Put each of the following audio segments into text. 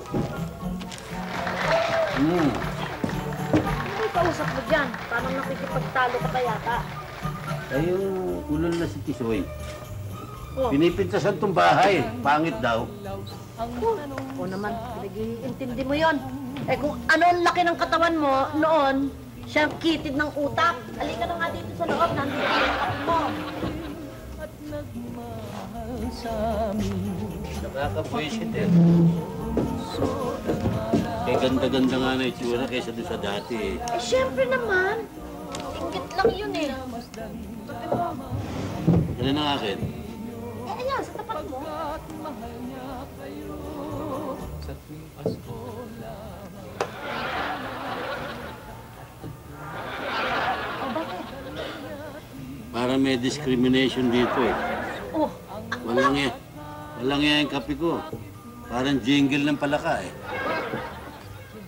Ano may kausap mo dyan? Parang nakikipagtalo ka pa yata. Ay, yung ulol na si Tisoy. Oh. Pinipintasan tong bahay. Pangit daw. Oo naman, pinag-iintindi mo yon. Eh kung ano ang laki ng katawan mo noon, siya ang kitid ng utak. Halika na nga dito sa loob, nandito yung kape mo. Nakaka-visit eh. Eh, ganda-ganda nga na itsura kaysa doon sa dati eh. Eh syempre naman, inggit lang yun eh. Kape mo. Ano na akin? Eh ayan, sa tapat mo. Oh, bakit? Para may discrimination dito eh. Oh, Walang yan yung kape ko. Parang jingle ng palaka eh.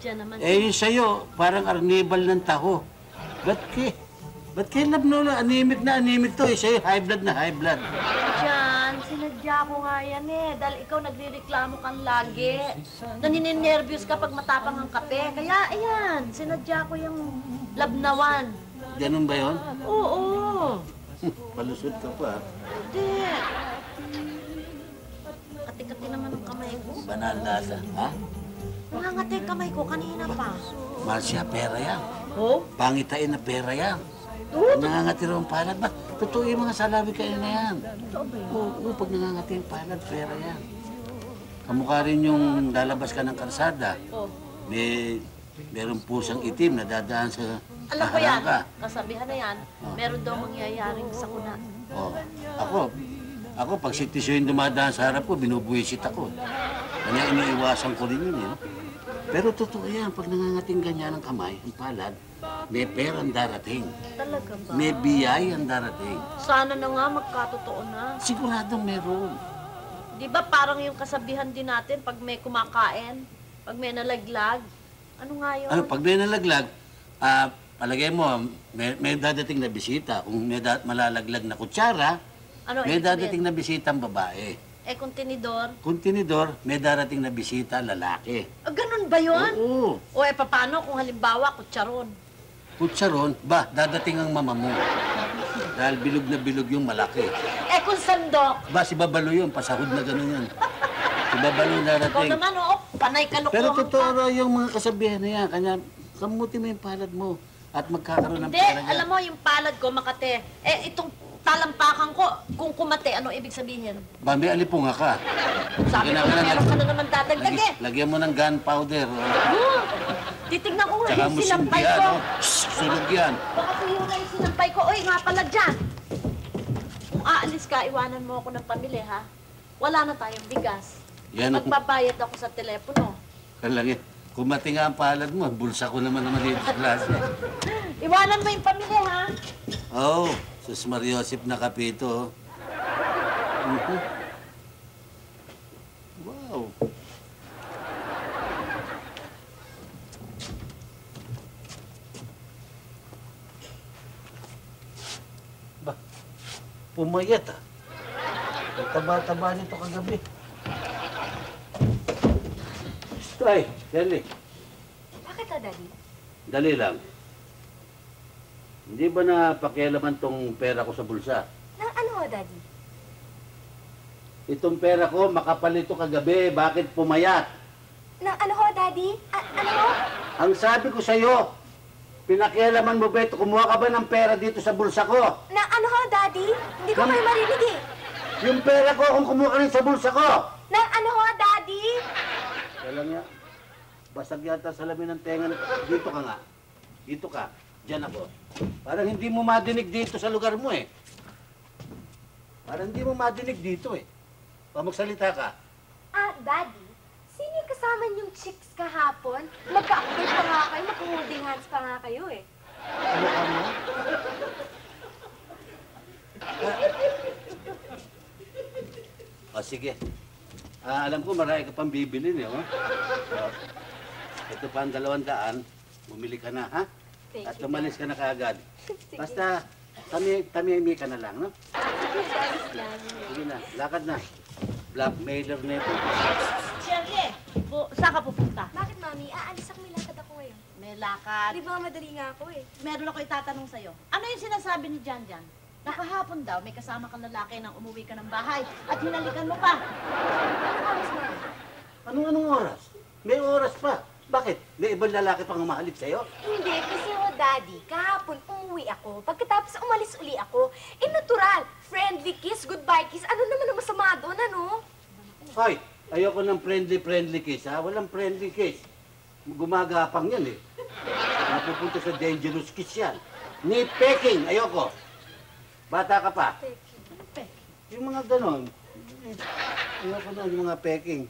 diyan naman. Eh, yung sa'yo, parang arnibal ng taho. Ba't kay Labnola, anemic to eh. Sa'yo, high blood na high blood. Diyan, sinadya ko nga yan eh. Dahil ikaw nagre-reklamo kang lagi. Nanininervyos ka pag matapang ang kape. Kaya, ayan, sinadya ko yung labnawan. Ganun ba yun? Oo. Palusot ka pa. Hindi. Kati-kati naman ang kamay ko. Banal lasa, ha? Nangangati ang kamay ko kanina pa. Mahal siya, pera yan. Oh? Pangitain na pera yan. Oo? Nangangati raw ang palad. Ba, totoo yung mga salabi kayo na yan. Totoo ba yun? Oo, pag nangangati ang palad, pera yan. Kamukha rin yung lalabas ka ng kalsada. Oh. Merong pusang itim na dadaan sa Alam ko yan. harangka. Kasabihan na yan. Meron daw mangyayaring sakuna. Oh, ako, pag si Tisoy yung dumadaan sa harap ko, binubuwisit ako. Kanya iniiwasan ko rin yun, eh. Pero totoo yan, pag nangangating ganyan ang kamay, ang palad, may perang darating. Talaga ba? May biyayang darating. Sana na nga magkatotoo na. Siguradong meron. Di ba parang yung kasabihan din natin pag may kumakain, pag may nalaglag? Ano nga yun? Ano, pag may nalaglag, palagay mo, may dadating na bisita. Kung may malalaglag na kutsara, Ano may ibig sabihin? dadating na bisita ang babae. Eh kung tinidor? Kung tinidor, may darating na bisita lalaki. Ah, ganun ba yun? Oo. O eh paano kung halimbawa kutsaron? Kutsaron, dadating ang mama mo. Dahil bilog na bilog yung malaki. Eh kung sandok? Si Babalo yun, pasahod na gano'n yan. Si Babalo Ikaw darating. naman oo, panay kalukuhan Pero totoo ka. raw yung mga kasabihan na yan. Kanya, kamuti mo yung palad mo at magkakaroon ng Hindi, pera dyan. alam mo yung palad ko makate. Eh itong talampakan ko, kung kumate, ano ibig sabihin? May alipunga ka. Sabi ko, meron ka na naman dadagdag eh. Lagyan mo ng gunpowder. Titignan ko nga Tsaka yung mo sinampay sumbihan, ko. oh. Shhh, sunog yan. Baka tuyo na yung sinampay ko. Uy, nga pala dyan. Kung aalis ka, iwanan mo ako ng pamili, ha? Wala na tayong bigas. Yan ang Magbabayad ako sa telepono. kalangin. Kumati nga ang palad mo, bulsa ko naman dito sa klase. Iwanan mo yung pamili, ha? Oo, sus Mariosip na kapito. Wow. Ba, pumayat ah. Ang taba-taba nito kagabi. Ay, Dali. Bakit ka, Daddy? Dali lang. Hindi ba na pakialaman tong pera ko sa bulsa? Nang ano, Daddy? Itong pera ko, makapal ito kagabi. Bakit pumayat? Nang ano ho, Daddy? Ano ho? Ang sabi ko sa'yo, pinakialaman mo ba ito? Kumuha ka ba ng pera dito sa bulsa ko? Nang ano ho, Daddy? Hindi ko kayo marinig eh. Yung pera ko, kung kumuha ka rin sa bulsa ko! Nang ano ho, Daddy? Kaya nga, basag yata sa lamin ng tenga. Dito ka nga. Dito ka. Diyan ako. Parang hindi mo madinig dito sa lugar mo eh. Parang hindi mo madinig dito eh. Magsalita ka. Daddy, sino yung kasama niyong chicks kahapon? Magka-update pa nga kayo, mag-holding hands pa nga kayo eh. Ano ka mo? O sige. Alam ko marami ka pang bibilin eh. Oh. Ito pa ang 200. Bumili ka na, ha? Thank At you, umalis ka na kaagad. Sige. Basta, tamimi ka na lang, no? Sige, Daddy, lang. Sige na, lakad na. Blackmailer na ito. Siyempre, sa Saan ka pupunta? Bakit, Mami? Aalis ako, may lakad ako ngayon. May lakad. Di ba madali nga ako eh. Meron ako itatanong sa'yo. Ano yung sinasabi ni Jan Jan? Nakahapon daw, may kasama kang lalaki nang umuwi ka ng bahay at hinalikan mo pa. Anong oras, Mami? Anong oras? May oras pa. Bakit? May ibang lalaki pang mahalik sa'yo? Hindi, kasi Daddy, kahapon umuwi ako. Pagkatapos umalis uli ako. Eh, natural. Friendly kiss, goodbye kiss. Ano naman ang masama doon, ano? Hoy, ayoko ng friendly kiss, ha? Walang friendly kiss. Gumagapang yan, eh. Napupunta sa dangerous kiss yan. Ni peking, ayoko. Bata ka pa. Yung mga ganon. Ayoko na yung mga peking.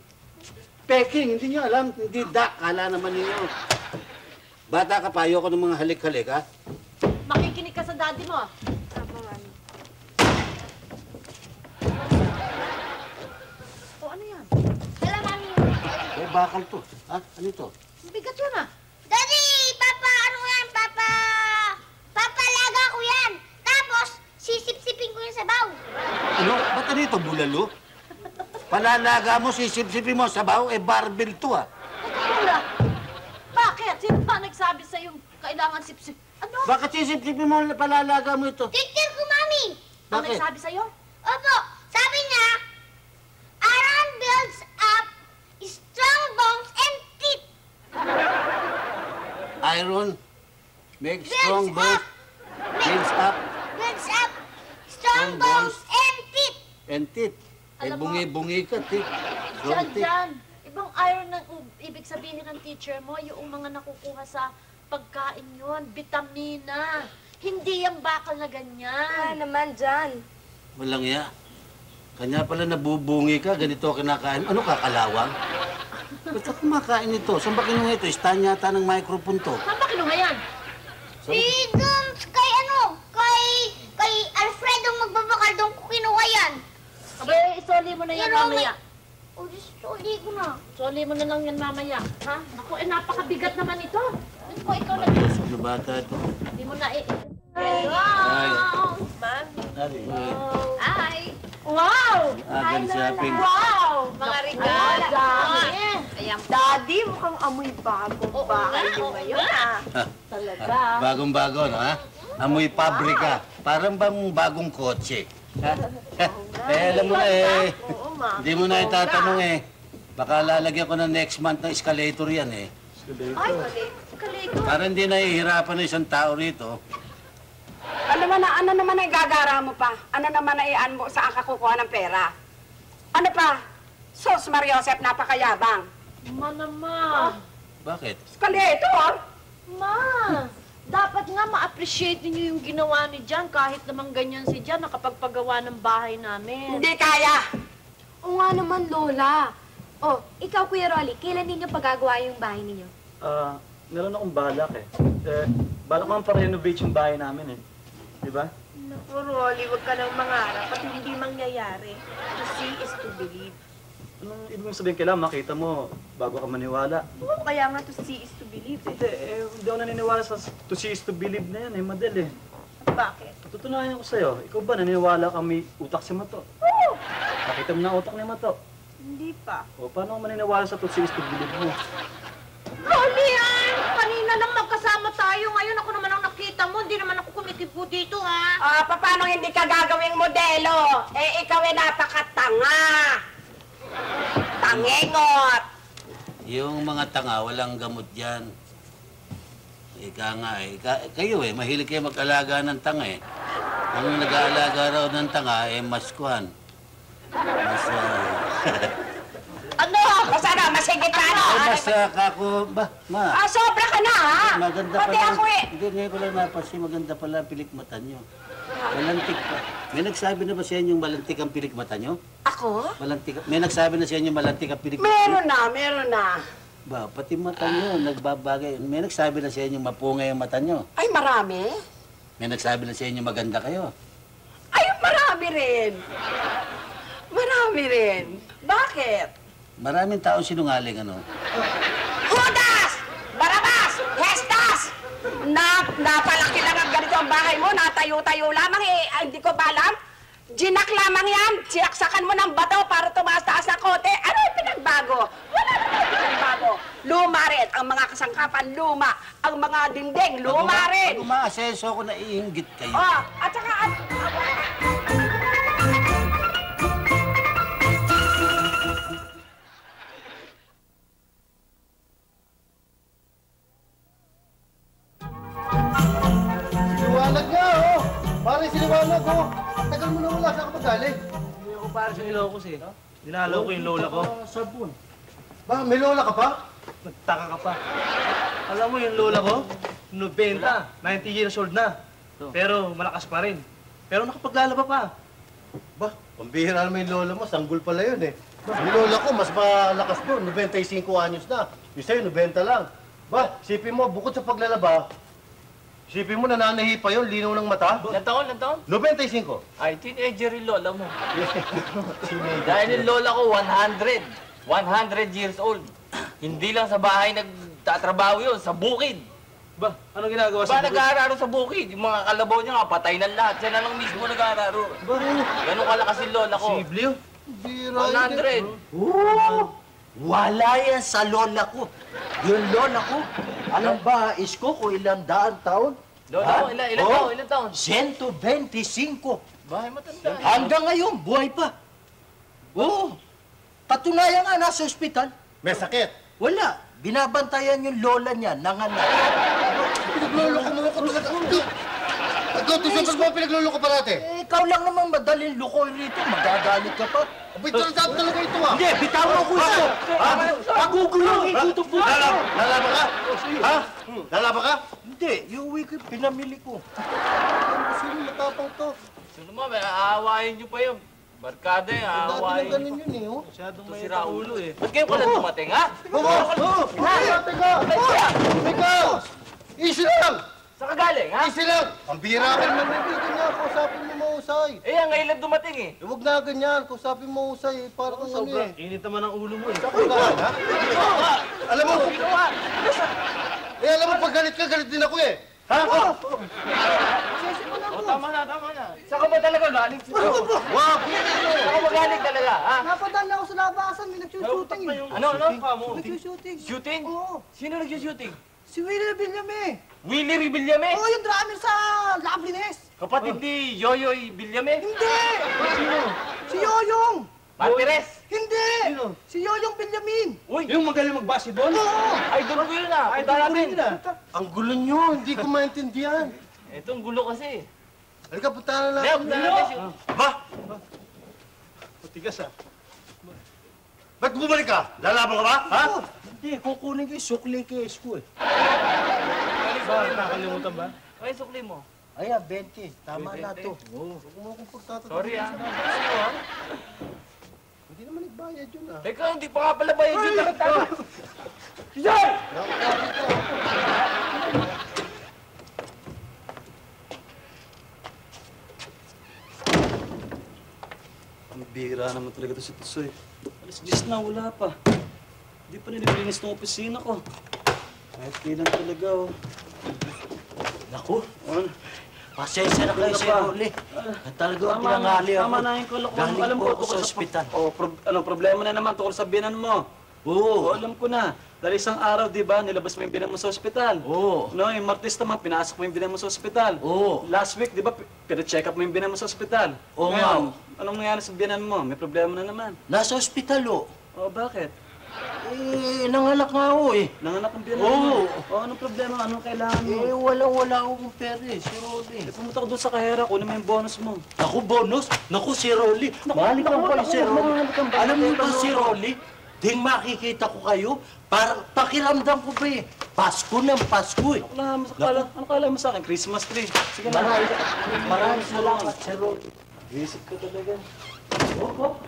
Peking, hindi nyo alam. Hindi kala naman ninyo. Bata ka pa, ayoko ng mga halik-halik, ha? Makikinig ka sa daddy mo. Tama, Mami. O ano yan? Wala, Mami. Eh, bakal to. Ha? Ano ito? Bigat yun ah. Daddy! Papa! Ano yan, Papa? Papalaga ko yan! Tapos, sisip-sipin ko yung sabaw. Ano? Ba't ano ito, bulalo? Palalaga mo, sisip-sipin mo, sabaw, eh, barbell to, ha? Wala. Bakit? Sino ba nagsabi sa'yo kailangan sip-sip? Ano? Bakit sisip-sipin mo, palalaga mo ito? Teacher ko, Mami! Ang Bakit? nagsabi sa'yo? Opo, sabi niya, iron builds up strong bones and teeth. Iron, make strong bones, builds up, Builds up strong bones and teeth. and teeth. Eh, Alam mo- bungi-bungi ka, teeth. Strong Jan, teeth. Jan. Ibang iron ng ibig sabihin ng teacher mo, yung mga nakukuha sa pagkain yun, vitamina. Hindi yung bakal na Ah, ganyan. naman dyan. Walang ya. Kanya pala nabubungi ka, ganito kinakain. Ano ka, kalawang? Ba't ka kumakain ito? Saan ba kinuha ito? Stand yata ng microphone to. Saan ba kinuha yan? Doon, kay kay Alfredo magbabakal doon ko kinuha yan. Abay, isoli mo na yan Pero may- mamaya. O, sorry ko na. Soli mo na lang yan mamaya. Ha? Naku, eh, napakabigat naman ito. Ano ko, ikaw nag... Ano bata ito? Hindi mo na Ay. Wow! Ay. Ay! Wow! Agan shopping. Wow! Mga regalo. Dami! Ayan, Daddy, mukhang amoy bagong bahay nga, yung oo ngayon, nga. ah. Talaga. Bagong-bago, no, ha? Amoy pabrika. Parang bang bagong kotse. Ha? Eh, alam mo na eh. Oo, Ma. Hindi mo na itatanong eh. Baka lalagyan ko ng next month ng escalator yan eh. Ay, kaliko. Para hindi nahihirapan ng isang tao rito. Ano naman ay gagara mo pa? Ano naman ay mo saan ka kukuha ng pera? Ano pa? Sos Mariosep, napakayabang. Ma naman. Bakit? Skaletor! Ma! Dapat nga ma-appreciate niyo yung ginawa ni Jan kahit naman ganyan si Jan nakapagpagawa ng bahay namin. Hindi kaya! Oo nga naman, Lola. Oh, ikaw, Kuya Rolly, kailan ninyo pagagawa yung bahay ninyo? Meron akong balak eh. Balak man pa-renovate yung bahay namin eh. Di ba? Naku, Rolly, huwag ka nang mangarap at hindi mangyayari. To see is to believe. Anong ibig mong sabihin, kailangan makita mo bago ka maniwala? Oo, kaya nga to see is to believe eh. Hindi ako naniniwala sa to see is to believe na yan eh, Madel eh. Bakit? Tutunayan ko sa'yo, ikaw ba naniniwala ka may utak si Mato? Oo! Nakita mo na utak ni Mato. Hindi pa. O paano ka maniniwala sa to see is to believe mo? Rolly, kanina lang magkasama tayo. Ngayon ako naman ang nakita mo. Hindi naman ako kumitibo dito, ha? Paano hindi ka gagawing modelo? Eh, ikaw ay napakatanga! Tangengot! Yung mga tanga, walang gamot yan. Ika nga eh. Kayo eh, mahilig kayo mag-alaga ng tanga eh. Ang nag-aalaga raw ng tanga eh, mas kuhan. Mas, Ano? Basta na, masigit pa ano? mas kako, ma. Sobra ka na, ha? Maganda Pati pala. ako eh. Hindi, ngayon ko lang napansin, maganda pala ang pilikmata nyo. Malantik pa. May nagsabi na ba sa inyo malantik ang pilikmata nyo? Ako? Malantik, may nagsabi na sa inyo malantik ang pilikmata nyo? Meron na. Ba, pati mata nyo, nagbabagay. May nagsabi na sa inyo mapungay ang mata nyo. Ay, marami? May nagsabi na sa inyo maganda kayo. Ay, marami rin. Marami rin. Bakit? Maraming taong sinungaling, ano? Judas! Barabas! Hestas! Napalaki lang ang ganito ang bahay mo, natayo-tayo lamang eh, hindi ko pa alam. Ginak lamang yan, siyaksakan mo ng bato para tumaas-taas ng kote. Ano yung pinagbago? Wala naman yung pinagbago. luma rin. Ang mga kasangkapan, luma. Ang mga dingding, luma rin. Pag umaaseso ako, naiinggit kayo. Oh, at saka... Siliwanag nga, oh! Pare, siliwanag, oh! Tagal mo na wala, saan ka magaling? Hindi ako para sa Ilocos eh. Dinalo ko yung lola ko. Sabon. Ba, may lola ka pa? Nagtaka ka pa. Alam mo yung lola ko, 90, 90 years old na. Pero malakas pa rin. Pero nakapaglalaba pa. Ba, pambihira naman yung lola mo, sanggol pala yun eh. Yung lola ko, mas malakas doon, 95 anyos na. Yung sa'yo, 90 lang. Ba, sipin mo, bukod sa paglalaba, sipin mo, nananahi pa yun, linaw ng mata. Ilan taon? 95. Ay, teenager yung lola mo. Dahil yung lola ko, 100 years old. Hindi lang sa bahay nagtatrabaho yun, sa bukid. Ba, ano ginagawa Ba, nag-aararo sa bukid. Yung mga kalabaw niya nga, patay na lahat. Siya na lang mismo nag-aararo. Ba, Ganun kalakas yung lola ko. Siblyo? bira 100. Oo! Wala yan sa lola ko. Yung lola ko, alam ba, isko ko ilang daan taon? Lola ko, ilan taon? 125. Bahay matanda. Hanggang ngayon, buhay pa. Oo. Patunayan nga, nasa ospital. May sakit. Wala. Binabantayan yung lola niya, nanganak. Pinaglolo ko mga kapatid. Ikaw, tusok mo, pinaglolo ko parate. Eh, ikaw lang naman madaling lukoy rito. Magagalit ka pa. Abay, tarantado talaga ito ah. Hindi, bitawan ko ito. Pagugulungin dito po. Lalaba ka? Ha? Lalaba ka? Hindi, yung wiki pinamili ko. Sino matapang to? Sino mo, aawayin niyo pa yun. Barkada yung Dati na aawayin ganun niyo. yun eh, oh. Masyadong Ito may si Raulo ulo eh. Ba't kayo pala dumating, ha? Teka! Easy lang! Saan ka galing, ha? Easy lang! Ang bira ka naman, hindi ganyan. Kausapin mo mausay. Eh, ang ngayon lang dumating, eh. Huwag na ganyan. Kausapin mo mausay. Para kung ano Sobrang eh. init naman ang ulo mo eh. Kagaan, ha? Alam mo, alam mo, pag galit ka, galit din ako eh. Ha? O, tama na. Saan ka ba talaga galing? Wag! Saan ka ba galing talaga, ha? Napadala ako sa labasan, may nagsushooting eh. Ano? Nagsushooting. Shooting? Oo. Sino nag-shooting? Si Willie Villame. Willie Ribillame? Oo, yung drummer sa Loveliness. Kapatid ni Yoyoy Villame? Hindi! Si Yoyong! Martires? Hindi! Si Yoyong Villamin. Uy! Yung magaling mag-basketball? Oo! Idol ko yun, ha? Punta natin. Ang gulo nyo, hindi ko maintindihan. Ito, ang gulo kasi. Halika, punta na Leo, natin. punta natin. Ba? Matigas ah. Ba't bumalik ka? Lalaban ka ba? Ha? Hindi, kukunin ko yung sukli case ko eh. Ba, nakakalimutan ba? Ay, sukli mo. Ayan, 20. Tama na to. Huwag mo akong pagtatatapos. Sorry, ha? Hindi naman nagbayad yun ah. Teka, hindi pa nga pala bayad yun. Tama. Ang bira naman talaga ito si Tusoy. Alas 10 na, wala pa. Hindi pa nililinis ng opisina ko. Kahit kailan talaga, oh. Naku, pasensya na kayo, Sir Rolly. Talaga ang pinangali ako. Tama na yung kalokohan. Galing Alam po ko ako sa ospital. Anong problema na naman tungkol sa binan mo? Oo. Alam ko na. Dahil isang araw, di ba, nilabas mo yung binan mo sa ospital. Oo. No, yung Martes naman, pinasok mo yung binan mo sa ospital. Oo. Last week, di ba, pina-check up mo yung binan mo sa ospital. Oo Ngayon, anong nangyari sa binan mo? May problema na naman. Nasa ospital, oh. Oh, bakit? Eh, nanganak nga ako eh. Nanganak ang binan Oo. mo. Oh, anong problema? Anong kailangan mo? Eh, wala akong pera eh, Sir Rolly. Eh, pumunta ko doon sa kahera, kunin mo yung bonus mo. Naku, bonus? Naku, si Rolly. Mahalik ka pa si Rolly. Alam mo ba si Rolly? Ding makikita ko kayo, parang pakiramdam ko ba eh. Pasko ng Pasko eh. Ano kala mo sa akin? Christmas tree. Sige na. Maraming salamat, Sir Rolly. Visit ka talaga. Opo,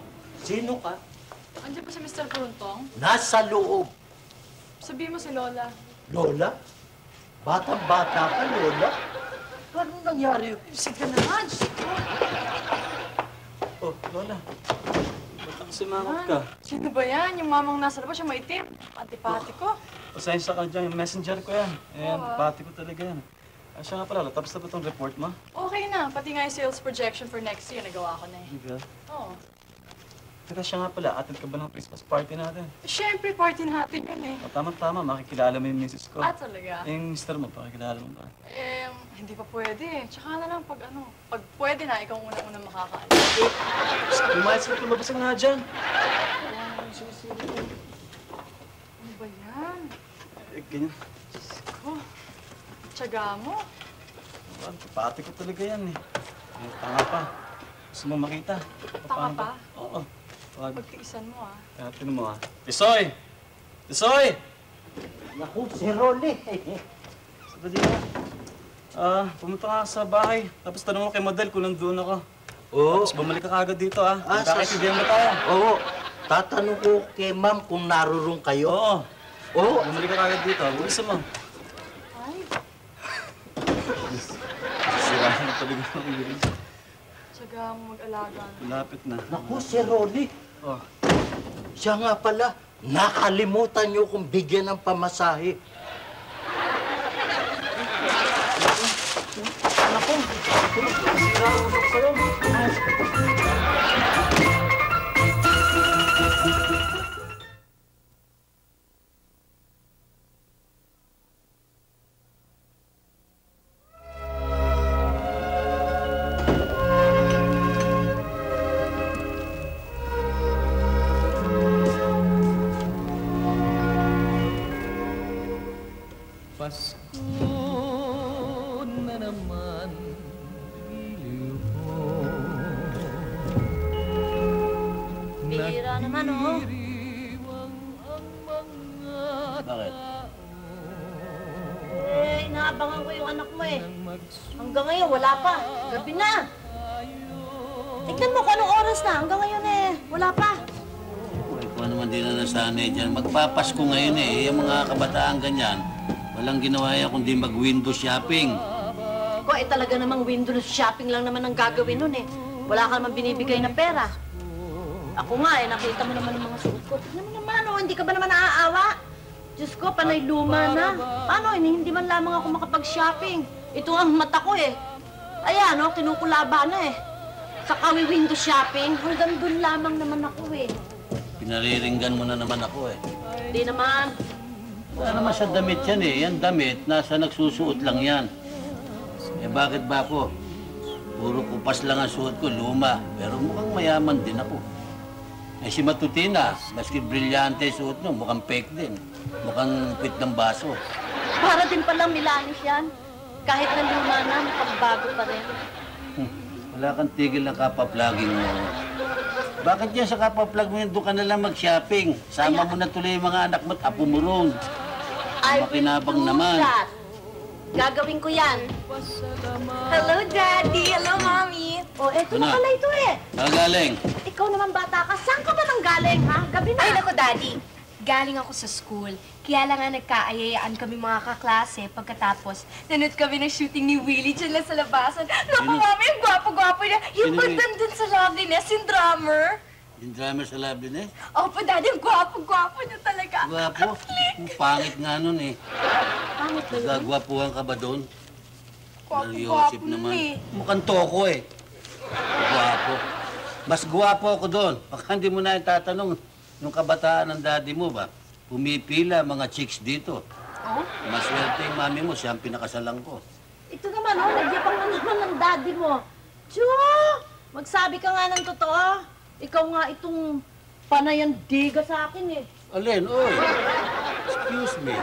sino ka? Andiyan pa si Mr. Pruntong? Nasa loob. Sabihin mo si Lola. Lola? Batang-bata ka, Lola? Paano nangyari? Sige ka naman. Oh, Lola. Ba't ako sumangot ka? Sino ba yan? Yung mamang nasa labas, yung maitim. Antipati ko. Pasensya ka dyan. Yung messenger ko yan. Ayan, Oo, ah. pati ko talaga yan. Ah, siya nga pala, tapos na ba itong report mo? Okay na. Pati nga yung sales projection for next year, nagawa ko na eh. Hindi ka. Oo. Teka siya nga pala, atid ka ba ng Christmas party natin? Siyempre, party natin yun eh. O, tama-tama, makikilala mo yung misis ko. Ah, talaga? Yung mister mo, pakikilala mo ba? Hindi pa pwede eh. Tsaka na lang pag pag pwede na, ikaw unang makakaalam. Lumayas ka, lumabas nga dyan. Ano ba yan? Ganyan. Oh, tiyaga mo. Pati ko talaga yan eh. Tanga pa. Gusto mo makita? Tanga pa? Oo. Pagtiisan mo Tinan mo Tisoy! Tisoy! Naku, si Rolly. Sabi mo. Pumunta ka sa bahay. Tapos tanong mo kay Madel kung nandun ako. Oo. Tapos bumalik ka kagad dito Magkakaintindihan ba tayo? Oo. Tatanong ko kay ma'am kung narurong kayo. Oo. Oo. Bumalik ka kagad dito. Gusto mo? Ay, Sirahan na talaga ng ibig. tiyaga mo mag-alaga. Malapit na. Naku, si Rolly. Oh. Siya nga pala, nakalimutan niyo kung bigyan ng pamasahe. Naku! Sira ulo ko sa'yo. Pasko na naman, iliw ko. Bihira naman, oh. Bakit? Inaabangan ko yung anak mo eh. Hanggang ngayon, wala pa. Gabi na. Tignan mo kung anong oras na. Hanggang ngayon eh, wala pa. Ay, kung naman din na nasanay dyan. Magpapasko ngayon eh. Yung mga kabataan ganyan, walang ginawa yan kundi mag-window shopping. Ko, talaga namang window shopping lang naman ang gagawin nun eh. Wala ka naman binibigay na pera. Ako nga eh, nakita mo naman ang mga suot ko. Tignan mo naman, oh, hindi ka ba naman naaawa? Diyos ko, panay luma na. Paano, hindi man lamang ako makapag-shopping. Ito ang mata ko eh. Ayan, oh, kinukulaba na eh. Sa kawi window shopping, hanggang dun lamang naman ako eh. Pinariringgan mo na naman ako eh. Hindi naman. Wala naman sa damit yan eh. Yan damit, nasa nagsusuot lang yan. Eh bakit ba ako? Puro kupas lang ang suot ko, luma. Pero mukhang mayaman din ako. Eh si Matutina, maski brilyante suot mo, mukhang fake din. Mukhang pit ng baso. Para din palang Milanis yan. Kahit na luma na, makapagbago pa rin. Wala kang tigil ng kapaplugging mo. Bakit yan sa kapaplug mo yun? Doon ka na lang mag-shopping. Sama mo na tuloy yung mga anak mo at apo mo ron. I will Makinabang do naman. that. Gagawin ko yan. Hello, Daddy! Hello, Mommy! O, eto Ano? na pala ito eh. Saan galing? Ikaw naman bata ka, saan ka ba nang galing, ha? Gabi na. Ay, naku, Daddy. Galing ako sa school. Kaya lang nga nagkaayayaan kami mga kaklase. Pagkatapos, nanood kami ng shooting ni Willie dyan lang sa labasan. Naku, Sino? Mami, ang gwapo-gwapo niya. Yung Sino yun? bandang dun sa Loveliness, yung drummer. Yung drummer sa Loveliness? Opo, Daddy, ang gwapo-gwapo niya talaga. Gwapo. Ang pangit nga nun eh. Pangit ba yun? Nagagwapuhan ka ba doon? Gwapo-gwapo Yosip nun naman. eh. Mukhang toko eh. Gwapo. Mas gwapo ako doon. Baka hindi mo na itatanong nung kabataan ng daddy mo ba? Pumipila mga chicks dito. Oh? Maswerte yung mami mo, siya ang pinakasalang ko. Ito naman, oh, nagyapang na naman ng daddy mo. Tiyo! Magsabi ka nga ng totoo. Ikaw nga itong panayandiga sa akin eh. Alin, oy. Excuse me.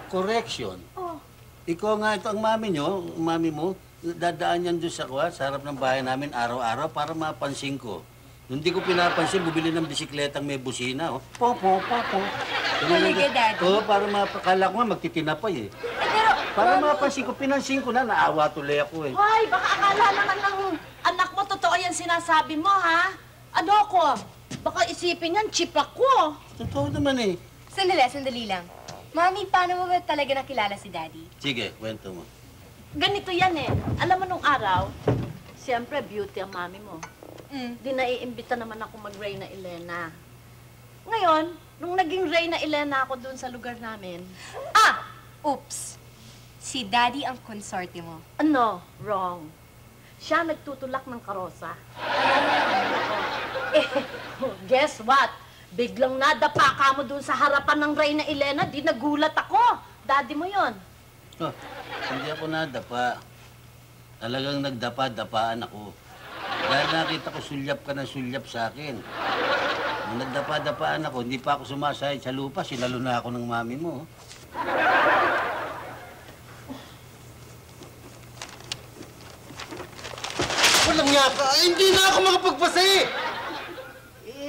Correction. Oh. Ikaw nga ito ang mami nyo, mami mo, dadaan yan doon sa harap ng bahay namin araw-araw para mapansin ko. Nung di ko pinapansin, bumili ng bisikletang may busina, oh. Po. Talaga, Daddy? Oo, para mapakala ko nga magtitinapay eh. Pero, Para mapansin ko, pinansin ko na, naawa tuloy ako eh. Hoy, baka akala naman ng anak mo totoo yan sinasabi mo, ha? Ano ko? Baka isipin yan, chip ako. Totoo naman eh. sandali lang. Mami, paano mo ba talaga nakilala si Daddy? Sige, kwento mo. Ganito yan eh. Alam mo nung araw, siyempre beauty ang mami mo. Di naiimbita naman ako mag-Reyna Elena. Ngayon, nung naging Reyna Elena ako dun sa lugar namin, Oops! Si Daddy ang konsorte mo. ano? Wrong. Siya nagtutulak ng karosa. Guess what? Biglang nadapa ka mo dun sa harapan ng Reyna Elena, di nagulat ako. Daddy mo yon. Oh, hindi ako nadapa. Talagang nagdapa-dapaan ako. Dahil nakita ko sulyap ka ng sulyap sa akin. Nung nagdapa-dapaan ako, hindi pa ako sumasahid sa lupa, sinalo na ako ng mami mo. Walang yaka. Hindi na ako makapagpasa eh.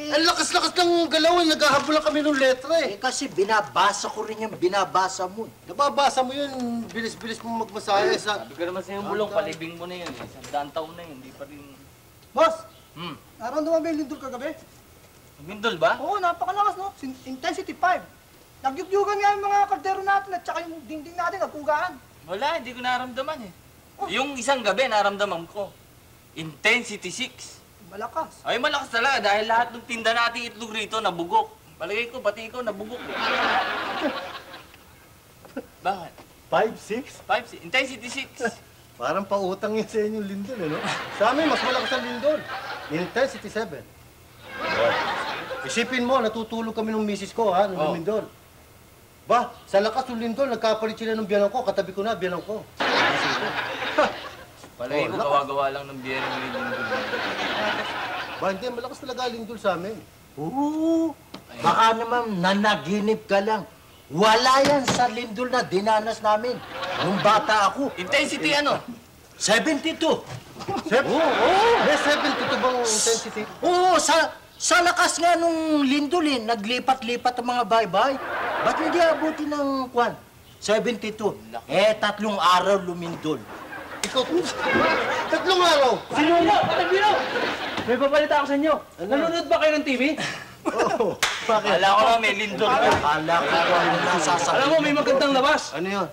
Ang lakas-lakas ng galawin. Naghahabol lang kami ng letra eh. Kasi binabasa ko rin yung binabasa mo. Nababasa mo yun. Bilis-bilis mo magmasaya sa... Sabi ko naman sa'yo, Bulong, palibing mo na yun eh. 100 taon na yun, hindi pa rin... Boss, Hmm. naramdaman ba yung lindol kagabi? Mindol ba? Oo, napakalakas, no? Intensity 5. Nagyugyugan nga yung mga kaldero natin at saka yung dingding natin, nagpugaan. Wala, hindi ko naramdaman eh. Yung isang gabi, naramdaman ko. Intensity 6. Malakas. Ay, malakas talaga dahil lahat ng tinda nating itlog rito nabugok. Palagay ko, pati ikaw nabugok. Bakit? 5, 6? Intensity 6. Parang pautang yun sa inyong lindol, eh, no? Sa amin, mas malakas ang lindol. Intensity 7. Isipin mo, natutulog kami ng misis ko, ha, ng lindol. Ba, sa lakas ng lindol, nagkapalit sila ng biyanan ko, katabi ko na, biyanan ko. Palagay ko, gawa-gawa lang ng biyero ng lindol. Ba, hindi, malakas talaga ang lindol sa amin. Oo. Baka naman nanaginip ka lang. Wala yan sa lindol na dinanas namin. Nung bata ako. Intensity ano? 72. May 72 bang intensity? Oo, sa lakas nga nung lindol eh, naglipat-lipat ang mga bahay-bahay. Ba't hindi abuti ng 72? 3 araw lumindol. Ikaw, 3 araw. Sino? Bino! May pabalita ako sa inyo. Nanonood ba kayo ng TV? Oo. Bakit? Akala ko lang may lindol. Akala ko ano nasasabi. Alam mo, may magandang labas. Ano yun?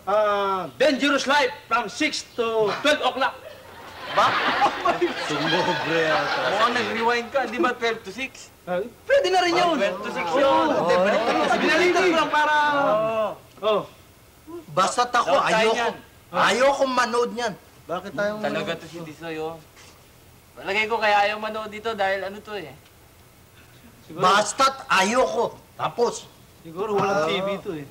Dangerous Life from 6 to 12 o'clock. Ba? Sumubre ata. Mukhang nag-rewind ka, di ba 12 to 6? Pwede na rin yun. 12 to 6 yun. Binalitan ko lang para... Oh. Basta't ako, Dapat tayo yan. ayoko manood niyan. Bakit tayong... Talaga to si Disoy, oh. Palagay ko kaya ayaw manood dito dahil ano to eh. Basta't ayoko. Tapos. Siguro walang TV to eh.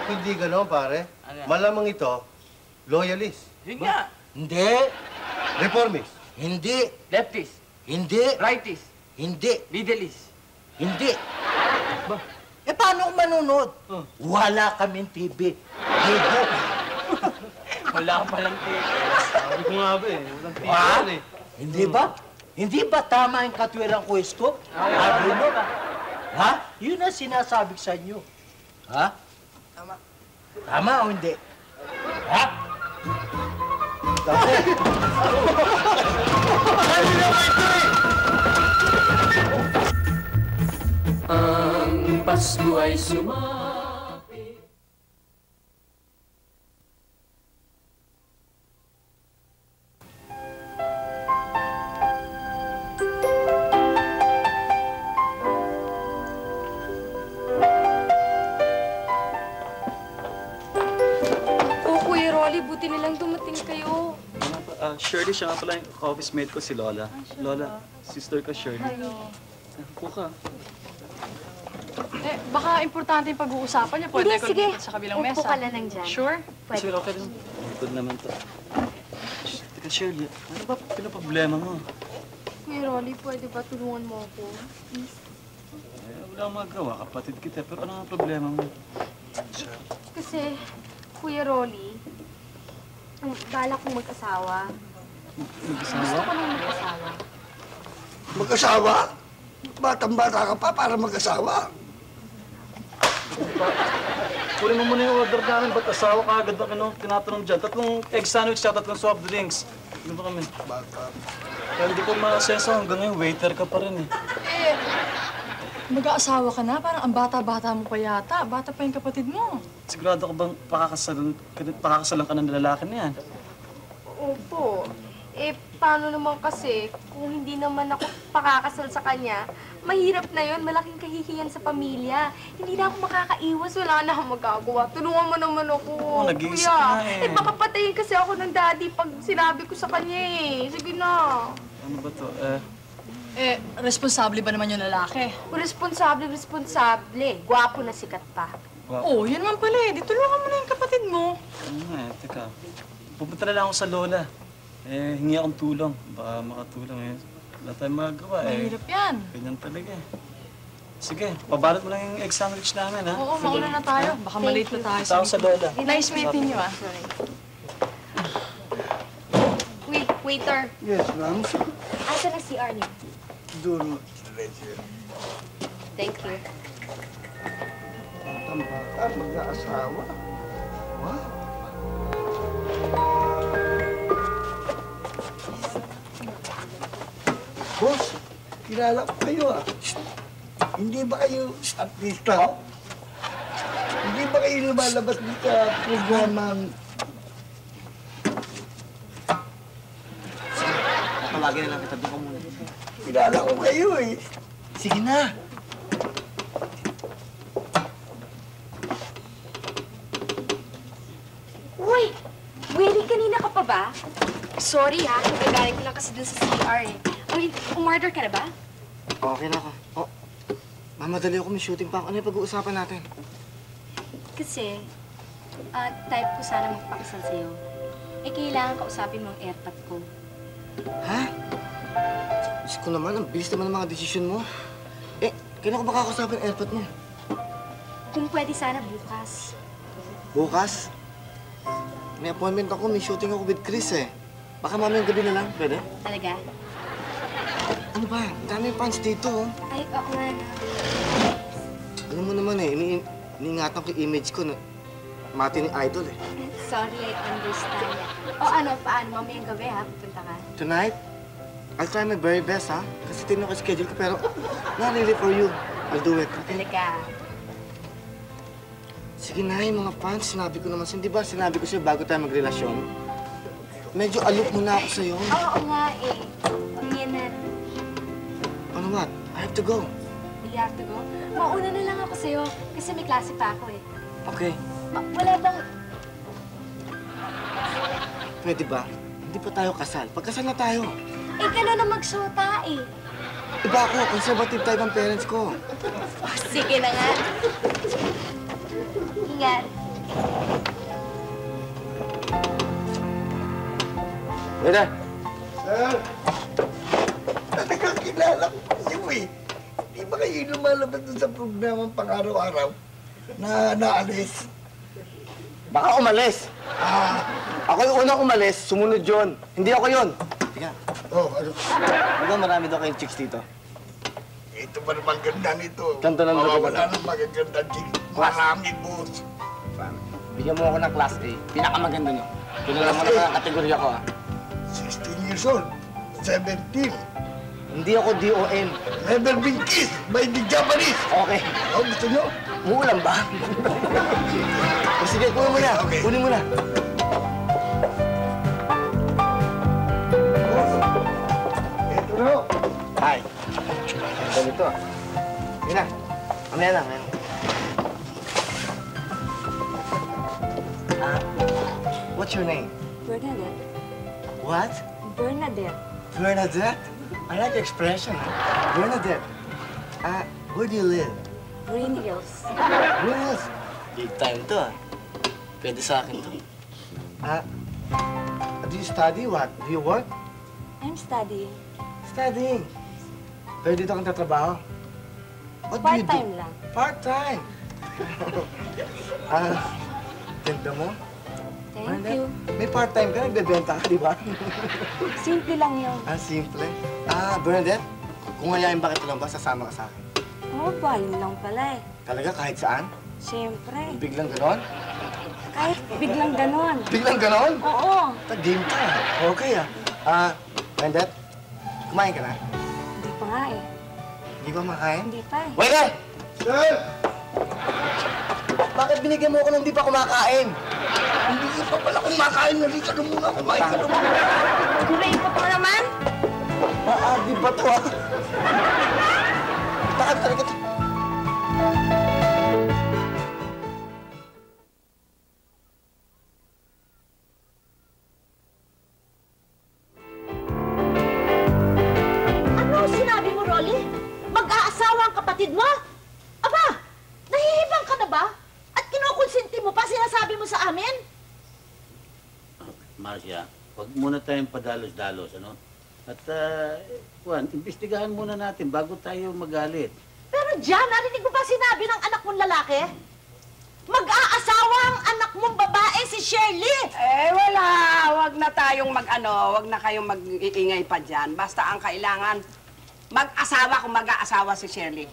Kung hindi gano'n, pare. Ano yan? Malamang ito, loyalist. Yun nga. Hindi. Reformist. Hindi. Leftist, Hindi. rightist, Hindi. middleist. Hindi. Paano kung manonood? Wala kaming TV. Ligo. Wala ka palang TV. Sabi ko nga ba eh. Walang TV Ha? yan eh. Hindi ba? Hindi ba tama yung katwirang kwestiyo? Sabi mo? Ha? Yun ang sinasabi sa inyo. Ha? Tama. Tama o hindi? Ha? Ang Pasko ay sumapit. Oh, Kuya Rolly, buti nilang dumating kayo. Shirley, siya nga pala yung office mate ko, si Lola. Lola, sister ko, Shirley. Upo ka. Eh, baka importante yung pag-uusapan niyo. Pwede ko sige. lumipad sa kabilang mesa. Upo ka lang nandyan. Sure? Sure, okay lang. Ito naman to. Teka, Shirley, ano ba pinaproblema mo? Kuya Rolly, pwede ba tulungan mo ako? Please. Wala akong magawa, kapatid kita. Pero ano ang problema mo? Kasi, Kuya Rolly, ang bala kong mag-asawa. Gusto ko nang mag-asawa. Mag-asawa? Batang-bata ka pa para mag-asawa. Kunin mo muna yung order namin. Ba't asawa ka agad ba tinatanong dyan? 3 egg sandwich at 3 soft drinks. Ano ba kami? Bata. Kaya hindi ko masenso hanggang ngayon. Waiter ka pa rin eh. Eh, mag-aasawa ka na? Parang ang bata-bata mo pa yata. Bata pa yung kapatid mo. Sigurado ka bang pakakasalan ka ng lalaki na yan? Opo. Eh, paano naman kasi, kung hindi naman ako pakakasal sa kanya, mahirap na yon, malaking kahihiyan sa pamilya. Hindi na ako makakaiwas, wala na akong magagawa. Tulungan mo naman ako, nag-iisip kuya. ka na eh. Baka patayin kasi ako ng daddy pag sinabi ko sa kanya eh. Sige na. Ano ba to? Eh, responsable ba naman yung lalaki? Responsable. Gwapo na sikat pa. Oh, yun naman pala eh. Di tulungan mo na yung kapatid mo. Ano nga eh, teka. Pupunta na lang ako sa lola. Eh, hingi akong tulong. Baka makatulong eh. Wala tayong magagawa eh. Mahirap yan. Ganyan talaga eh. Sige, pabalot mo lang yung egg sandwich namin, ha? Oo, mauna na tayo. Baka malate na tayo Tawag sa lola. Nice meeting you, ah. Wait, waiter. Yes, ma'am. Asa na CR niyo? Doon. Thank you. Ang bata, mag-aasawa. Wow. Boss, kilala ko kayo ah. Hindi ba kayo artista? Hindi ba kayo lumalabas dito sa programang... Tawagin na lang kita, doon ka muna. Kilala ko kayo eh. Sige na. Uy! Willie, kanina ka pa ba? Sorry ha, kagagaling ko lang kasi dun sa CR eh. Umorder ka na ba? Okay na ako. Oh, mamadali ako, may shooting pa ako. Ano yung pag-uusapan natin? Kasi, type ko sana magpakasal sa'yo. Eh, kailangan kausapin mo ang airpot ko. Ha? Diyos ko naman, ang bilis naman ng mga desisyon mo. Eh, kailan ko ba kakausapin ang airpot mo? Kung pwede sana bukas. Bukas? May appointment ako, may shooting ako with Chris eh. Baka mamayang gabi na lang, pwede? Talaga? Ano ba? Ang daming fans dito oh. Ay, oo nga na. Alam mo naman eh, iniingatan ko yung image ko na mati ni Idol eh. Sorry, I understand. O ano, paano? Mamayang gabi ha, pupunta ka. Tonight, I'll try my very best ha. Kasi tinanong ko schedule ko pero not really for you. I'll do it. Talaga. Sige na, yung mga fans, sinabi ko naman sa'yo. Di ba sinabi ko sa'yo bago tayo magrelasyon? Medyo alok muna ako sa'yo. Oo nga eh. Yan na. Ano what? I have to go. You have to go? Mauna na lang ako sa'yo kasi may klase pa ako eh. Okay. Wala bang... Pwede ba? Hindi pa tayo kasal. Pagkasal na tayo. Eh, ka na magsyota eh. Iba ako, conservative type ang parents ko. Sige na nga. Ingat. Waiter! Sir! Talagang kilala ko kayo eh. Di ba kayo lumalabas dun sa programang pang-araw-araw na naalis? Baka umalis. Ako yung unang umalis, sumunod yun. Hindi ako yun. Teka. Oh, ano? Di ba marami daw kayong chicks dito? Ito ba naman ganda nito? Ganda ng lugar. Wala nang magaganda chick. Marami, boss. Bigyan mo ako ng class A. Pinakamaganda nyo. Pinala mo na ka kategorya ko, ha? 16 years old. 17. Hindi ako DOM. Never been kissed by the Japanese. Okay. Oh, gusto nyo? Muulan ba? O sige, kunin mo na. Okay. Kunin mo na. Ito na. Hi. Ganito. Yun na. Mamaya lang. What's your name? Bernadette. What? Bernadette. Bernadette? I like the expression. Bernadette. Where do you live? Green Hills. Green Hills. Big time to, ah. Pwede sa akin to. Do you study? What? Do you work? I'm studying. Studying. Pero dito kang tatrabaho? What do you do? Part-time lang. Part-time. Ganda mo. Thank you. May part-time ka, nagbebenta ka, di ba? Simple lang yun. Simple. Bernadette, kung ngayain ba kita lang ba, sasama ka sa akin? Oo ba? Yun lang pala eh. Talaga, kahit saan? Siyempre. Biglang ganon? Kahit biglang ganon. Biglang ganon? Oo. Game ka. Okay, Bernadette, kumain ka na? Hindi pa nga eh. Hindi ba makain? Hindi pa eh. Waiter! Sir! Bakit binigyan mo ako nung di pa kumakain? Hindi pa pala kumakain. Nalika na muna. Kumain ka na muna. Gulayin pa pa naman? Di ba to, Bakit talaga to? Ano sinabi sinabi mo sa amin? Marcia, wag muna tayong padalos-dalos, ano? At, Juan, imbestigahan muna natin bago tayo magalit. Pero Jan, narinig mo ba sinabi ng anak mong lalaki? Mag-aasawa ang anak mong babae, si Shirley! Wala. Wag na tayong wag na kayong mag-iingay pa dyan. Basta ang kailangan, mag-asawa kung mag-aasawa si Shirley.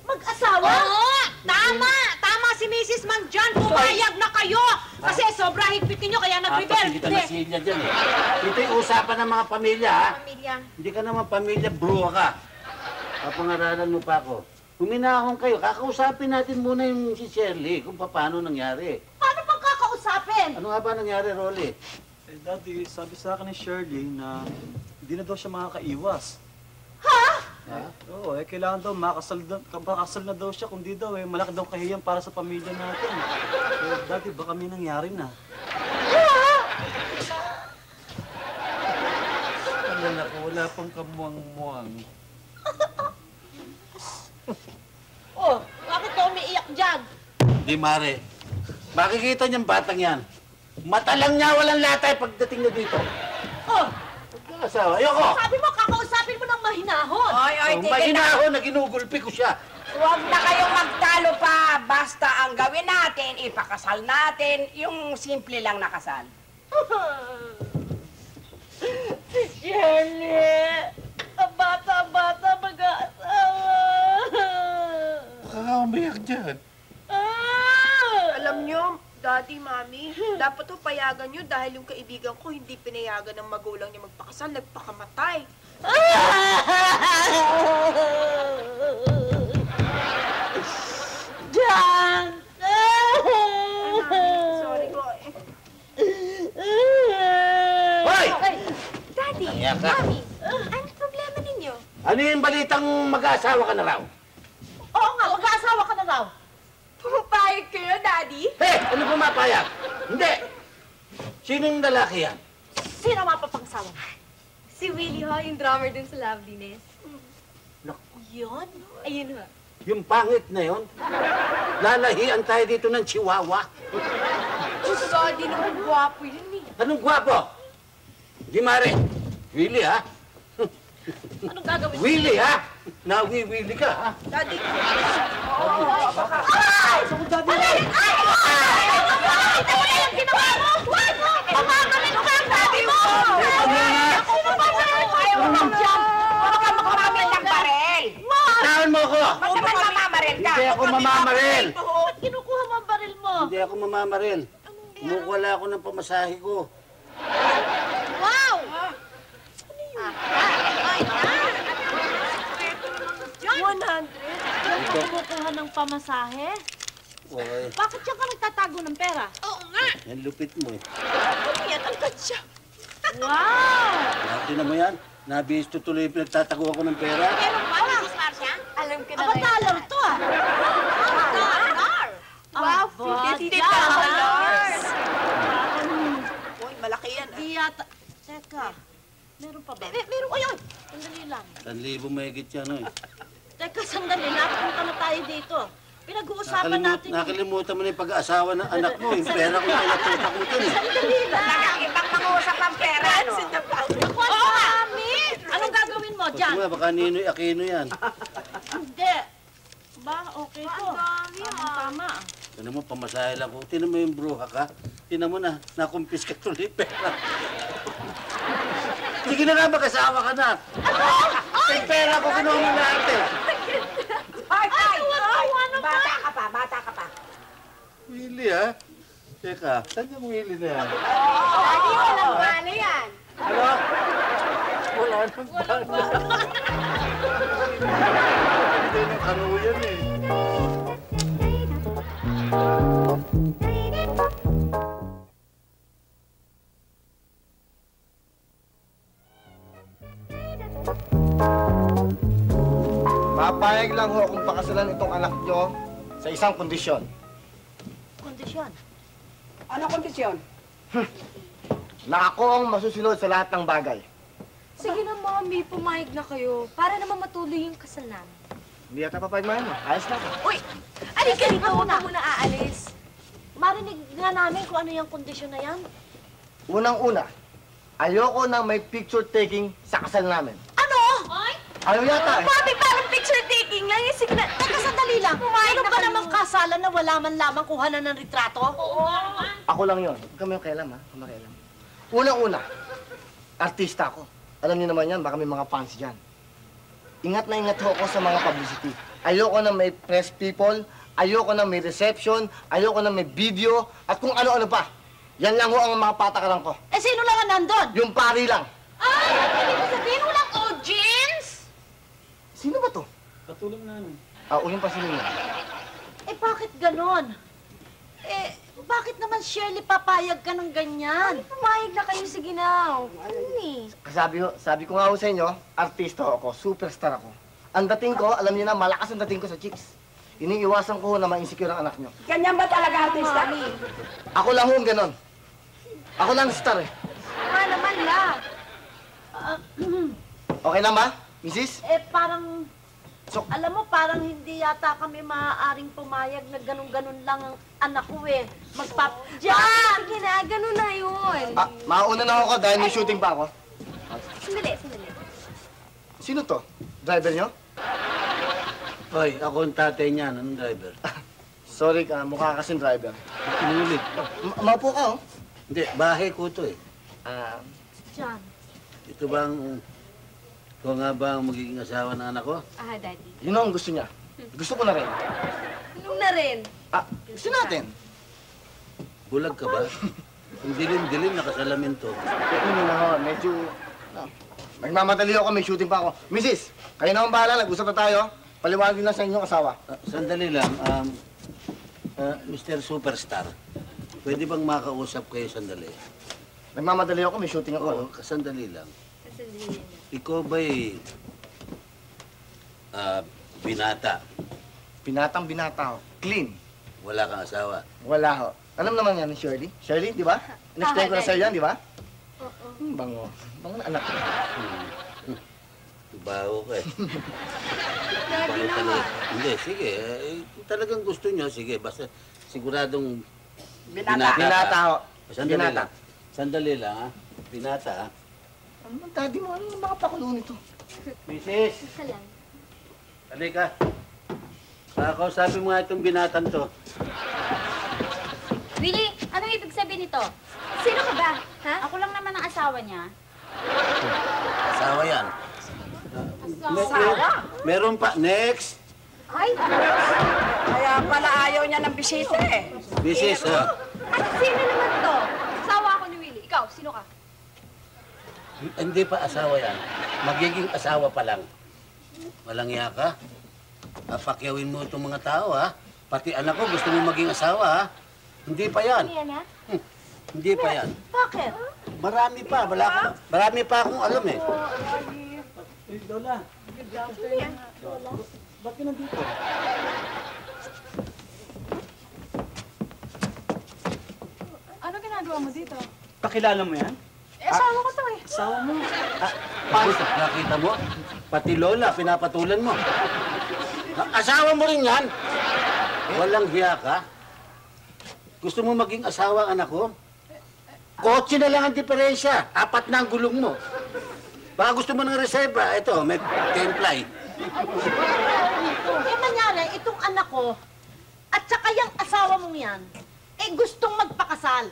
Mag-asawa? Oo! Tama! Tama si Mrs. Mang John! Pumayag na kayo! Kasi sobra higpitin nyo kaya Hindi ka nag-rebelde! nasilya dyan eh. Ito yung usapan ng mga pamilya, ha? Pamilya. Hindi ka naman pamilya, bruha ka. Papangaralan mo pa ako. Huminahon kayo, kakausapin natin muna yung si Shirley kung paano nangyari. Paano pang kakausapin? Ano nga ba nangyari, Rolly? Eh, Daddy, sabi sa akin ni Shirley na hindi na daw siya makakaiwas. Ha? Oo, kailangan daw makasal na daw siya. Kung di daw, malaki daw kahiyan para sa pamilya natin. Daddy, baka may nangyari na. Wala pang kamuang-muang. Oh, bakit ka umiiyak dyan? Di, Mare. Makikita niyang batang yan. Mata lang niya, walang latay pagdating na dito. Oh! Asawa, ayoko! Sabi mo, kakausapin mo ng mahinahon. Kung mahinahon na ginugulpi ko siya. Huwag na kayong magtalo pa. Basta ang gawin natin, ipakasal natin, yung simple lang na kasal. Si Shirley! Ang bata-bata mag-aasawa! Baka ka umiyak dyan. Alam nyo, Daddy, Mami, dapat ho payagan nyo dahil yung kaibigan ko hindi pinayagan ng magulang niya magpakasal, nagpakamatay. Jan! Sorry ko. Hoy! Daddy, Nangiyak ka. Mami, anong problema ninyo? Ano yung balitang mag-aasawa ka na raw? Oo nga, mag-aasawa ka na raw. Pumapayag kayo, Daddy? Ano pumapayag? Hindi! Sinong lalaki yan? Sino mapapangsawa? Si Willie ho, yung drummer dun sa Loveliness. Yun? Ayun ho. Yung pangit na yon? Lalahian tayo dito ng chihuahua. Diyos, Daddy, naman gwapo yun eh. Anong gwapo? Di, Mare. Willie, ha? Anong gagawin? Willie, ha? Nawi-willie ka, ha? Daddy! Ay! Ito na yung ginawa mo! Mamagaling ka ang daddy mo! Ayaw mo bang dyan? Huwag ka makamamil ng baril! Tawan mo ko! Ba't naman mamamaril ka? Hindi ako mamamaril! Ba't kinukuha mo ang baril mo? Hindi ako mamamaril. Kumukuha ako ng pamasahe ko. Wow! John! 100? Diyan ka kumukuha ng pamasahe? Okay. Bakit siya ka nagtatago ng pera? Oo nga! Yan lupit mo eh. Yan, ang siya. Wow! Tingnan mo yan. Nabisto tuloy yung pinagtatago ako ng pera. Pero ba, Mrs. Marcia? Alam ko na Aba, dollar to ah. Dollar! Wow, $50. Uy, malaki yan. Di yata. Teka, meron pa ba? Meron ko yun. Sandali lang. 1,000 mahigit yan eh. Teka, sandali. Napunta na tayo dito. Pinag-uusapan natin. Nakalimutan mo na yung pag-aasawa ng anak mo. Yung pera ko na natutak mo dyan eh. Sandali lang. Nakakibang mangusap ang pera, no? Oo, Mami! Anong gagawin mo dyan? Wala, baka Ninoy Aquino yan. Hindi. Ba, okay to. Tama. Tignan mo, pamasahe lang ko. Tignan mo yung bruha ka. Tignan mo na, nakumpis ka tuloy pera. Sige na nga, mag-asawa ka na. Yung pera ko kinuha mo lahat eh. Ay! Bata ka pa. Willie ha? Teka, saan yung Willie na yan? Daddy, walang bala yan. Ano? Wala nang bala. Hindi nang kanuyan eh. Mapayag lang ho kung pakasalan itong anak nyo sa isang kondisyon. Kondisyon. Ano kondisyon? Na ako ang masusunod sa lahat ng bagay. Sige na, Mami, pumayag na kayo. Para naman matuloy yung kasal namin. Hindi yata papayag mo. Ayos na ako. Uy! Alika dito, huwag ka muna aalis. marinig nga namin kung ano yung kondisyon na yan. Unang-una, ayoko na may picture taking sa kasal namin. Ano? Ayaw yata eh. Mami, parang picture taking lang. Sige na, teka, sandali lang. Ano ba namang kasalan na wala man lamang kuhanan ng retrato? Oo. Ako lang yun. Huwag kami kailam, ha? Huwag kailam. Unang-una, artista ako. Alam niyo naman yan, baka may mga fans dyan. Ingat na ingat ho ako sa mga publicity. Ayoko na may press people, ayoko na may reception, ayoko na may video, at kung ano-ano pa. Yan lang ho ang mga patakaran ko. Eh, sino lang ang nandun? Yung pari lang. Ay, hindi ko sabihin, walang audience! Sino ba to? Katulong namin. Yung pasilin niya. Eh, bakit ganon? Eh, bakit naman, Shirley, papayag ka ng ganyan? Pumayag na kayo, sige na. Sabi ko nga ho sa inyo, artista ako, superstar ako. Ang dating ko, alam niyo na, malakas ang dating ko sa chicks. Iniiwasan ko ho na ma-insecure ang anak niyo. Ganyan ba talaga artista? Ako lang ho ang ganon. Ako lang star eh. Naman la. Okay lang ba, Mrs.? Eh, parang... alam mo, parang hindi yata kami maaaring pumayag na ganun-ganun lang ang anak ko eh. Diyan! Sige na, ganun na yun. Mauna na ako dahil may shooting pa ako. Sandali. Sino to? Driver niyo? Hoy, ako ang tatay niyan. Anong driver? Sorry ka, mukha kasing driver. Inulit. Maupo ka, oh. Hindi, bahay ko to eh. Diyan. Ito bang... Ikaw nga ba ang magiging asawa ng anak ko? Daddy. Yun ang gusto niya. Gusto ko na rin. Anong na rin? Gusto natin. Bulag ka ba? Ang dilim-dilim, nakasalamin to. Ano na ho, medyo... Magmamadali ako, may shooting pa ako. Mrs., kayo na ang bahala, nag-usap na tayo. Paliwanag lang sa inyong asawa. Sandali lang, Mr. Superstar. Pwede bang makausap kayo sandali? Nagmamadali ako, may shooting ako. Sandali lang. Ikaw ba'y binata? Binatang binata ho. Clean. Wala kang asawa? Wala ho. Alam naman yan ni Shirley. Shirley, di ba? In-explain ko na sa'yo yan, di ba? Bango. Bango na anak ko. Baho ka eh. Daddy naman. Hindi, sige. Talagang gusto nyo, sige. Basta siguradong Binata ho. Sandali Binata. lang. Sandali lang, ha? Binata, ha? Ano bang daddy mo? Ano yung mga pakulo nito? Mrs. Isa lang. Halika. Kausapin mo nga itong binatan to. Willie, anong ibig sabihin nito? Sino ka ba? Ha? Ako lang naman ang asawa niya. Asawa yan. Asawa? Meron pa. Next. Ay! Kaya pala ayaw niya ng bisita eh. Mrs. ha? Sino naman to? Asawa ako ni Willie. Ikaw, sino ka? Hindi pa asawa yan. Magiging asawa pa lang. Walang iya ka. Pakyawin mo itong mga tao, ha? Pati anak ko gusto mo maging asawa, ha? Hindi pa yan. Hindi pa yan. Bakit? Marami pa. Marami pa akong alam, eh. Lola. Ba't ka nandito? Ano ginagawa mo dito? Kakilala mo yan? Asawa ko to eh. Asawa mo. Nakita mo? Pati Lola, pinapatulan mo. Asawa mo rin yan? Walang hiya ka? Gusto mo maging asawa ang anak ko? Kotse na lang ang diferensya. 4 na ang gulong mo. Baka gusto mo ng reserva. Ito, may temply. Eh, manyari, itong anak ko, at saka yung asawa mong yan, eh gustong magpakasal.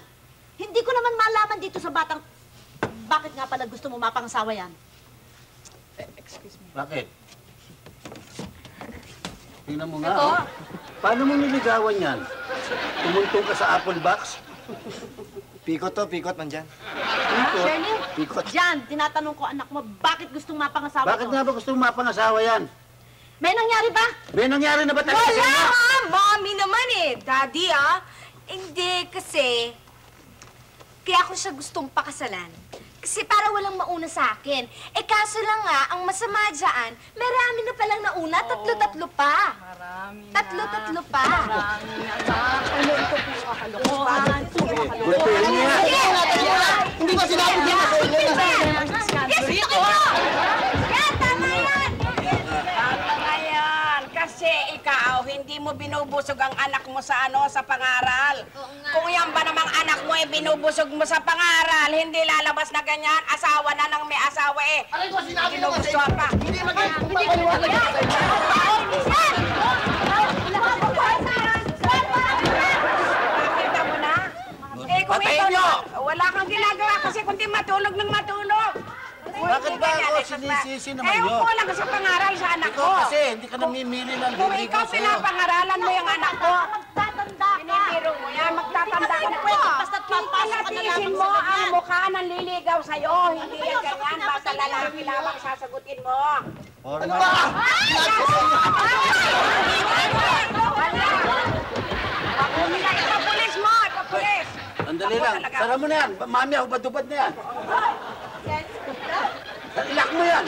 Hindi ko naman malaman dito sa batang... Bakit nga pala gusto mo mapangasawa yan? Excuse me. Bakit? Tingnan mo nga. Oh. Paano mo niligawan yan? Tumuntong ka sa apple box? Pikot to, pikot nandyan. Shirley, Pikot. Diyan, tinatanong ko anak mo, bakit gustong mapangasawa Bakit to? nga ba gusto mo mapangasawa yan? May nangyari ba? May nangyari na ba talaga sa Wala inyo? ha! Mommy naman eh. Daddy Hindi, kasi... Kaya ako siya gustong pakasalan. Kasi para walang mauna sa akin. Eh kaso lang nga, ang masama dyan, marami na palang nauna, tatlo-tatlo pa. Marami na. Tatlo-tatlo pa. Marami na. Ano ito po kakalokohan? Hindi ba sinabi niya na kayo na? Yes, ito ko! Yan, tama yan! Tama yan. Kasi ikaw, hindi mo binubusog ang anak mo sa sa pangaral. Oo nga. binubusog mo sa pangaral, hindi lalabas na ganyan. Asawa na ng may asawa eh. Aray ko, sinabi ko kasi, Ginugustuhan pa. hindi magiging papaliwanag ako sa inyo. Nakita mo na? Eh, kung Patayin ito niyo! wala kang ginagawa kasi kundi matulog ng matulog. Bakit ba ako sinisisi naman eh, yun? upo lang sa pangaral sa anak Ikaw ko. kasi, hindi ka namimili ng Kung liligaw ikaw sa'yo. pinapangaralan mo yung anak ko, binibiro mo yan, magtatanda ka na po. Basta't papasok ka na lang Titiisin mo ang mukha ng liligaw sa'yo. Hindi yan ganyan, basta lalaki lamang sasagutin mo. Ano ba? Ipapulis mo, ipapulis. Andali lang. Sara mo na yan. Mami, hubad-hubad na yan. Ilak mo yan.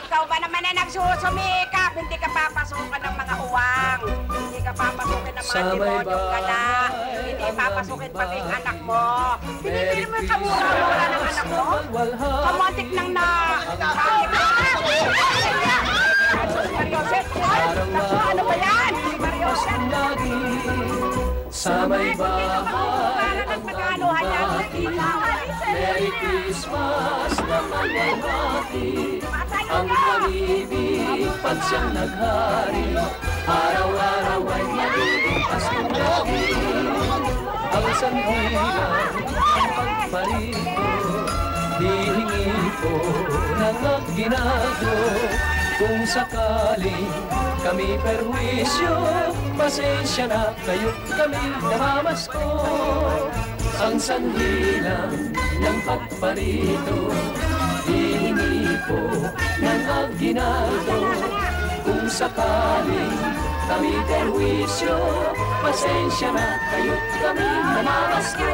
Ikaw ba naman na nagsusumikap? Hindi ka papasukan ng mga uwang. Hindi ka papasukin ng mga demonyo ka na. Hindi papasukin pati ang anak mo. Binibili mo yung kamura-mura ng anak mo? Kamotik nang na... Mariosep! Ano ba yan? Mariosep! Sa may bahay ang Merry Christmas na magbabati. Ang pag-ibig pag siyang naghari, araw-araw ay magiging Paskong lagi. Ang sandigan ang pagparito, hihingi ko ng aginado. Kung sakaling kami perwisyo, pasensya na kayo kami namamasko. Ang sandilan ng pagparito, hihingi ko ng aginado. Kung sakaling kami perwisyo, pasensya na kayo kami namamasko.